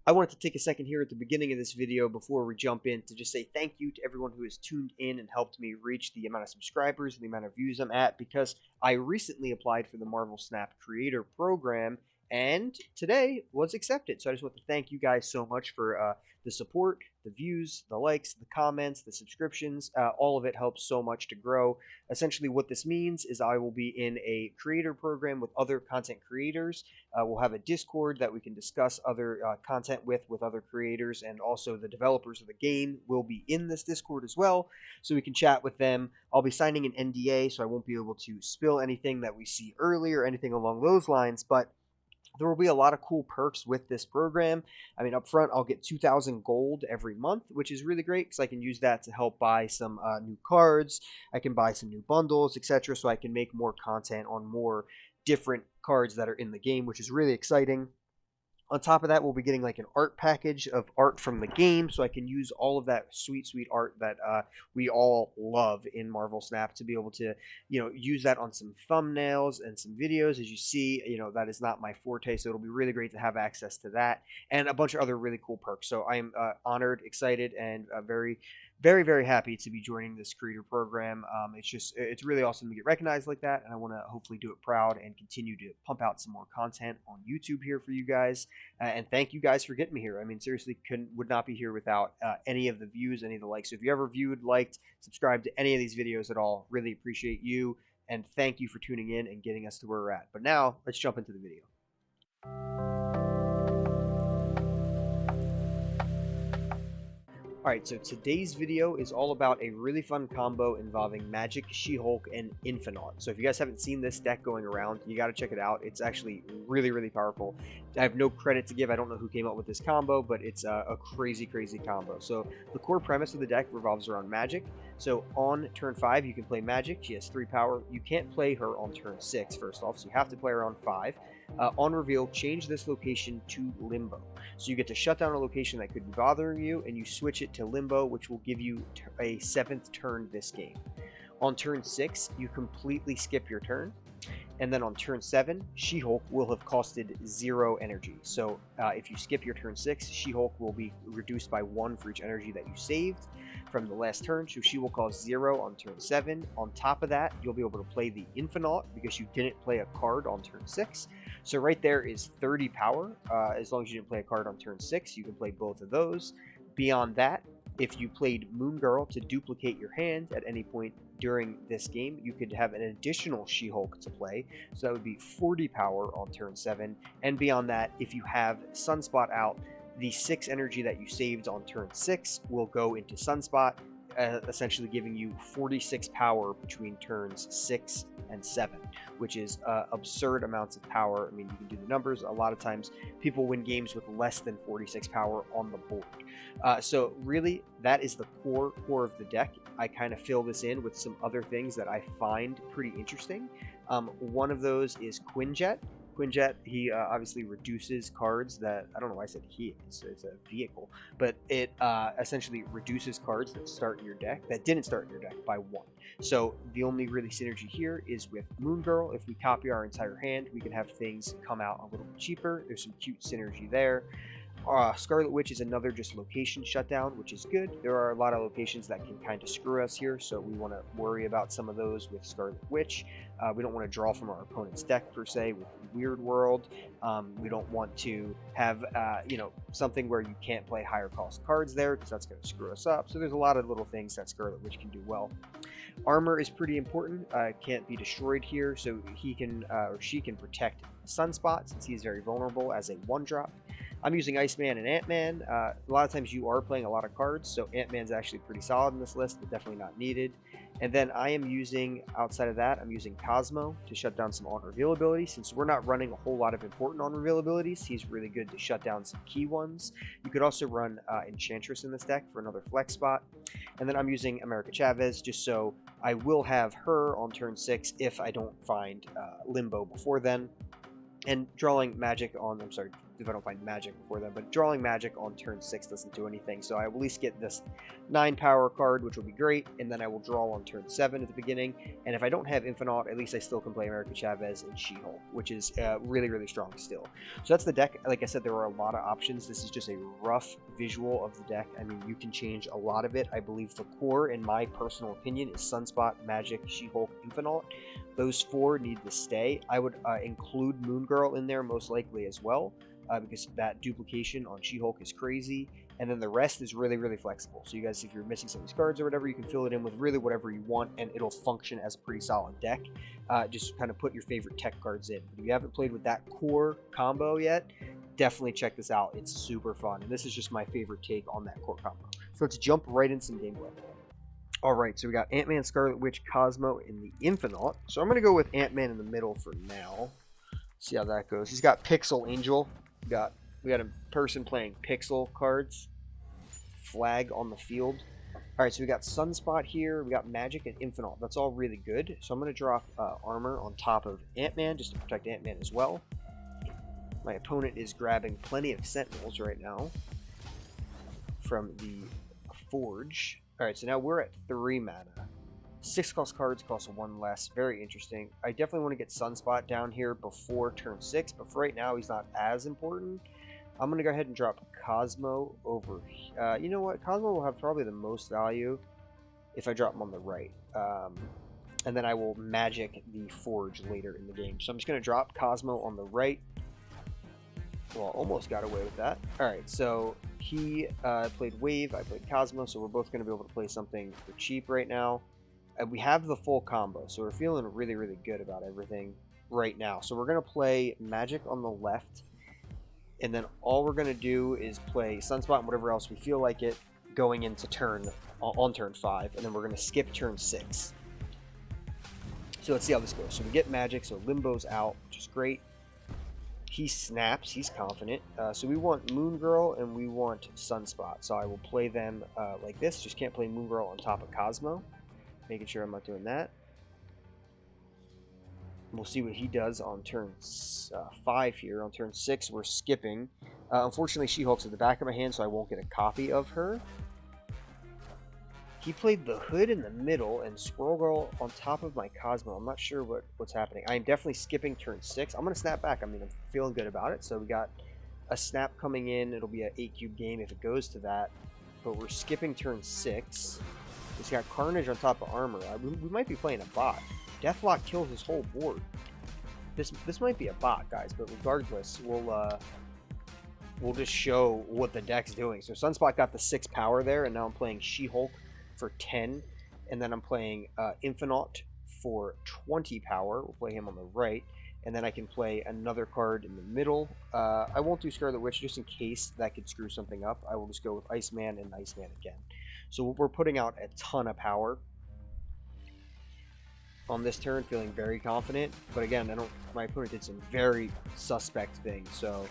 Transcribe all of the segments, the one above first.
I wanted to take a second here at the beginning of this video before we jump in to just say thank you to everyone who has tuned in and helped me reach the amount of subscribers and the amount of views I'm at, because I recently applied for the Marvel Snap Creator Program and today was accepted. So I just want to thank you guys so much for the support, the views, the likes, the comments, the subscriptions. All of it helps so much to grow. Essentially what this means is I will be in a creator program with other content creators. We'll have a Discord that we can discuss other content with other creators, and also the developers of the game will be in this Discord as well, so we can chat with them. I'll be signing an NDA, so I won't be able to spill anything that we see early or anything along those lines, but there will be a lot of cool perks with this program. I mean, up front, I'll get 2,000 gold every month, which is really great because I can use that to help buy some new cards. I can buy some new bundles, etc., so I can make more content on more different cards that are in the game, which is really exciting. On top of that, we'll be getting like an art package of art from the game, so I can use all of that sweet, sweet art that we all love in Marvel Snap to be able to, use that on some thumbnails and some videos. As you see, that is not my forte, so it'll be really great to have access to that and a bunch of other really cool perks. So I am honored, excited, and very, very, very happy to be joining this creator program. It's really awesome to get recognized like that, and I want to hopefully do it proud and continue to pump out some more content on YouTube here for you guys. And thank you guys for getting me here. I mean, seriously, would not be here without any of the views, any of the likes. So if you ever viewed, liked, subscribed to any of these videos at all, really appreciate you, and thank you for tuning in and getting us to where we're at. But now, let's jump into the video. Alright, so today's video is all about a really fun combo involving Magik, She-Hulk, and Infinaut. So if you guys haven't seen this deck going around, you gotta check it out. It's actually really, really powerful. I have no credit to give. I don't know who came up with this combo, but it's a crazy, crazy combo. So the core premise of the deck revolves around Magik. So on turn 5, you can play Magik. She has 3 power. You can't play her on turn 6, first off, so you have to play her on 5. On reveal, change this location to Limbo. So you get to shut down a location that could be bothering you, and you switch it to Limbo, which will give you a 7th turn this game. On turn 6, you completely skip your turn. And then on turn 7, She-Hulk will have costed 0 energy. So if you skip your turn 6, She-Hulk will be reduced by 1 for each energy that you saved from the last turn. So she will cost 0 on turn 7. On top of that, you'll be able to play the Infinaut because you didn't play a card on turn 6. So right there is 30 power. As long as you didn't play a card on turn 6, you can play both of those. Beyond that, if you played Moon Girl to duplicate your hand at any point during this game, you could have an additional She-Hulk to play. So that would be 40 power on turn 7. And beyond that, if you have Sunspot out, the 6 energy that you saved on turn 6 will go into Sunspot, essentially giving you 46 power between turns 6 and 7, which is absurd amounts of power. I mean, you can do the numbers. A lot of times people win games with less than 46 power on the board. So really, that is the core of the deck. I kind of fill this in with some other things that I find pretty interesting. One of those is Quinjet. Quinjet, he obviously reduces cards that, I don't know why I said he, it's a vehicle, but it essentially reduces cards that didn't start in your deck by 1. So the only really synergy here is with Moon Girl. If we copy our entire hand, we can have things come out a little bit cheaper. There's some cute synergy there. Scarlet Witch is another just location shutdown, which is good. There are a lot of locations that can kind of screw us here, so we want to worry about some of those with Scarlet Witch. We don't want to draw from our opponent's deck per se with Weird World. We don't want to have something where you can't play higher cost cards there, because that's going to screw us up. So there's a lot of little things that Scarlet Witch can do well. Armor is pretty important. Can't be destroyed here, so he can or she can protect Sunspot since he's very vulnerable as a 1-drop. I'm using Iceman and Ant-Man. A lot of times you are playing a lot of cards, so Ant-Man's actually pretty solid in this list, but definitely not needed. And then I am using, outside of that, I'm using Cosmo to shut down some on-reveal abilities. Since we're not running a whole lot of important on-reveal abilities, he's really good to shut down some key ones. You could also run Enchantress in this deck for another flex spot. And then I'm using America Chavez just so I will have her on turn 6 if I don't find Limbo before then. And drawing Magik on, if I don't find Magik before then. But drawing Magik on turn 6 doesn't do anything, so I will at least get this 9 power card, which will be great, and then I will draw on turn 7 at the beginning. And if I don't have Infinaut, at least I still can play America Chavez and She-Hulk, which is really, really strong still. So that's the deck. Like I said, there are a lot of options. This is just a rough visual of the deck. I mean, you can change a lot of it. I believe the core, in my personal opinion, is Sunspot, Magik, She-Hulk, Infinaut. Those 4 need to stay. I would include Moon Girl in there most likely as well, because that duplication on She-Hulk is crazy. And then the rest is really, really flexible. So you guys, if you're missing some of these cards or whatever, you can fill it in with really whatever you want, and it'll function as a pretty solid deck. Just kind of put your favorite tech cards in. But if you haven't played with that core combo yet, definitely check this out. It's super fun. And this is just my favorite take on that core combo. So let's jump right into some gameplay. Alright, so we got Ant-Man, Scarlet Witch, Cosmo, and the Infinaut. So I'm going to go with Ant-Man in the middle for now. See how that goes. He's got Pixel Angel. We got a person playing Pixel cards. Flag on the field. Alright, so we got Sunspot here. We got Magik and Infinaut. That's all really good. So I'm going to drop armor on top of Ant-Man just to protect Ant-Man as well. My opponent is grabbing plenty of Sentinels right now from the Forge. Alright, so now we're at 3 mana. 6 cost cards cost 1 less. Very interesting. I definitely want to get Sunspot down here before turn 6, but for right now he's not as important. I'm going to go ahead and drop Cosmo over. You know what? Cosmo will have probably the most value if I drop him on the right. And then I will Magik the Forge later in the game. So I'm just going to drop Cosmo on the right. Well, almost got away with that. Alright, so he played Wave, I played Cosmo, so we're both going to be able to play something for cheap right now. And we have the full combo, so we're feeling really, really good about everything right now. So we're going to play Magik on the left, and then all we're going to do is play Sunspot and whatever else we feel like it going into on turn 5, and then we're going to skip turn 6. So let's see how this goes. So we get Magik, so Limbo's out, which is great. He snaps, he's confident. So we want Moon Girl and we want Sunspot. So I will play them like this. Just can't play Moon Girl on top of Cosmo. Making sure I'm not doing that. We'll see what he does on turn 5 here. On turn 6, we're skipping. Unfortunately, She-Hulk's at the back of my hand, so I won't get a copy of her. He played the Hood in the middle and Squirrel Girl on top of my Cosmo. I'm not sure what's happening. I'm definitely skipping turn 6. I'm going to snap back. I mean, I'm feeling good about it. So we got a snap coming in. It'll be an 8-cube game if it goes to that. But we're skipping turn 6. He's got Carnage on top of armor. We might be playing a bot. Deathlock kills his whole board. This might be a bot, guys. But regardless, we'll just show what the deck's doing. So Sunspot got the 6 power there, and now I'm playing She-Hulk for 10, and then I'm playing Infinaut for 20 power. We'll play him on the right, and then I can play another card in the middle. I won't do Scarlet Witch just in case that could screw something up. I will just go with Iceman and Iceman again. So we're putting out a ton of power on this turn, feeling very confident. But again, my opponent did some very suspect things, so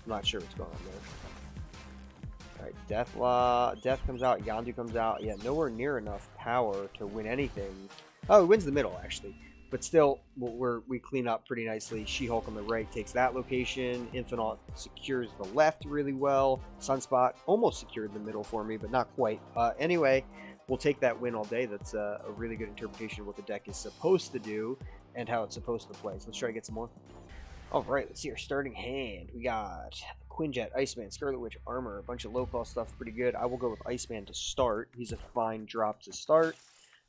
I'm not sure what's going on there. Alright, Death comes out, Yondu comes out. Yeah, nowhere near enough power to win anything. Oh, he wins the middle, actually. But still, we clean up pretty nicely. She-Hulk on the right takes that location. Infinaut secures the left really well. Sunspot almost secured the middle for me, but not quite. Anyway, we'll take that win all day. That's a really good interpretation of what the deck is supposed to do and how it's supposed to play. So let's try to get some more. Alright, let's see our starting hand. We got Quinjet, Iceman, Scarlet Witch, Armor, a bunch of low-cost stuff, pretty good. I will go with Iceman to start. He's a fine drop to start.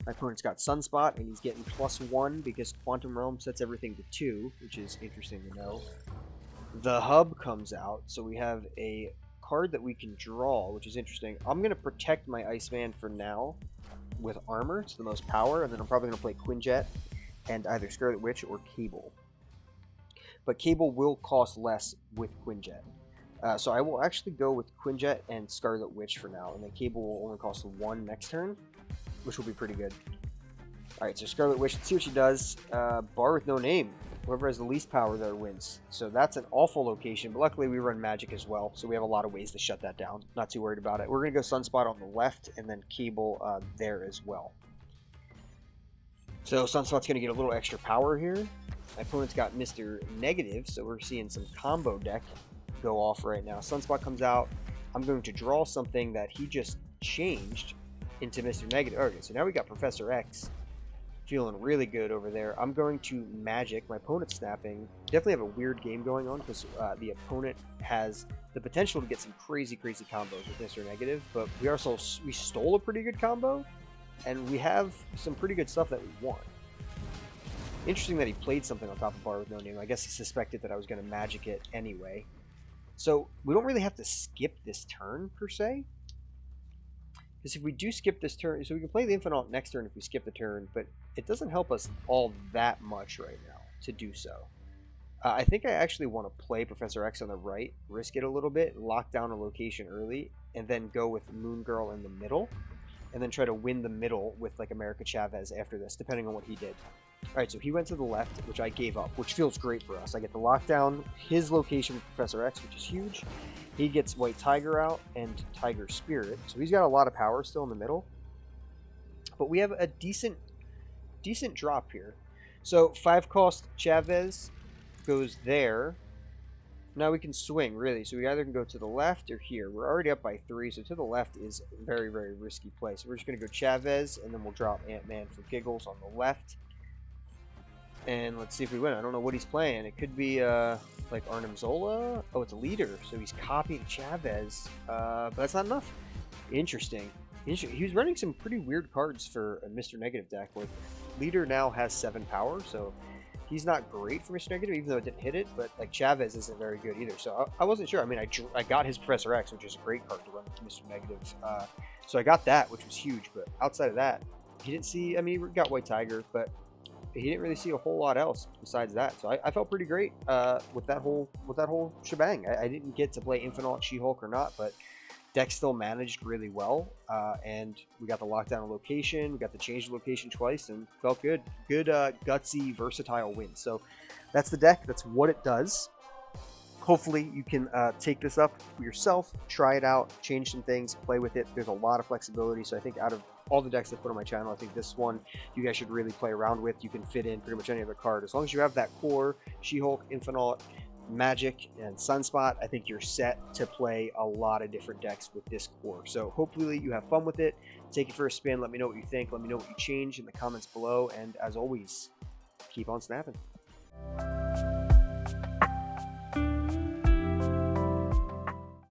My opponent's got Sunspot, and he's getting +1 because Quantum Realm sets everything to 2, which is interesting to know. The Hub comes out, so we have a card that we can draw, which is interesting. I'm going to protect my Iceman for now with Armor. It's the most power, and then I'm probably going to play Quinjet and either Scarlet Witch or Cable. But Cable will cost less with Quinjet. So I will actually go with Quinjet and Scarlet Witch for now, and then Cable will only cost 1 next turn, which will be pretty good. Alright, so Scarlet Witch, let's see what she does. Bar with no name. Whoever has the least power there wins. So that's an awful location, but luckily we run Magik as well, so we have a lot of ways to shut that down. Not too worried about it. We're going to go Sunspot on the left, and then Cable there as well. So Sunspot's going to get a little extra power here. My opponent's got Mr. Negative, so we're seeing some combo deck go off right now. Sunspot comes out. I'm going to draw something that he just changed into Mr. Negative. Okay, so now we got Professor X feeling really good over there. I'm going to Magik. My opponent's snapping. Definitely have a weird game going on because the opponent has the potential to get some crazy combos with Mr. Negative, but we stole a pretty good combo, and we have some pretty good stuff that we want. Interesting that he played something on top of bar with no name. I guess he suspected that I was going to Magik it anyway. So we don't really have to skip this turn, per se. Because if we do skip this turn, so we can play the Infinaut next turn if we skip the turn, but it doesn't help us all that much right now to do so. I think I actually want to play Professor X on the right, risk it a little bit, lock down a location early, and then go with Moon Girl in the middle, and then try to win the middle with like America Chavez after this, depending on what he did. Alright, so he went to the left, which I gave up, which feels great for us. I get to lock down his location with Professor X, which is huge. He gets White Tiger out and Tiger Spirit, so he's got a lot of power still in the middle. But we have a decent drop here. So 5-cost Chavez goes there. Now we can swing, really. So we either can go to the left or here. We're already up by 3, so to the left is a very, very risky play. So we're just going to go Chavez, and then we'll drop Ant-Man for giggles on the left. And let's see if we win. I don't know what he's playing. It could be like Arnim Zola. Oh, it's a leader. So he's copying Chavez. But that's not enough. Interesting. He was running some pretty weird cards for a Mr. Negative deck. Like, leader now has 7 power, so he's not great for Mr. Negative, even though it didn't hit it. But like Chavez isn't very good either. So I wasn't sure. I mean, I got his Professor X, which is a great card to run with Mr. Negative. So I got that, which was huge. But outside of that, he didn't see. I mean, he got White Tiger, but he didn't really see a whole lot else besides that. So I felt pretty great with that whole shebang. I didn't get to play Infinaut, She-Hulk or not, but deck still managed really well. And we got the lockdown location, we got to change the location twice, and felt good. Good gutsy, versatile win. So that's the deck. That's what it does. Hopefully you can take this up for yourself, try it out, change some things, play with it. There's a lot of flexibility. So I think out of all the decks I put on my channel, I think this one you guys should really play around with. You can fit in pretty much any other card. As long as you have that core, She-Hulk, Infinaut, Magik, and Sunspot, I think you're set to play a lot of different decks with this core. So hopefully you have fun with it. Take it for a spin. Let me know what you think. Let me know what you change in the comments below. And as always, keep on snapping.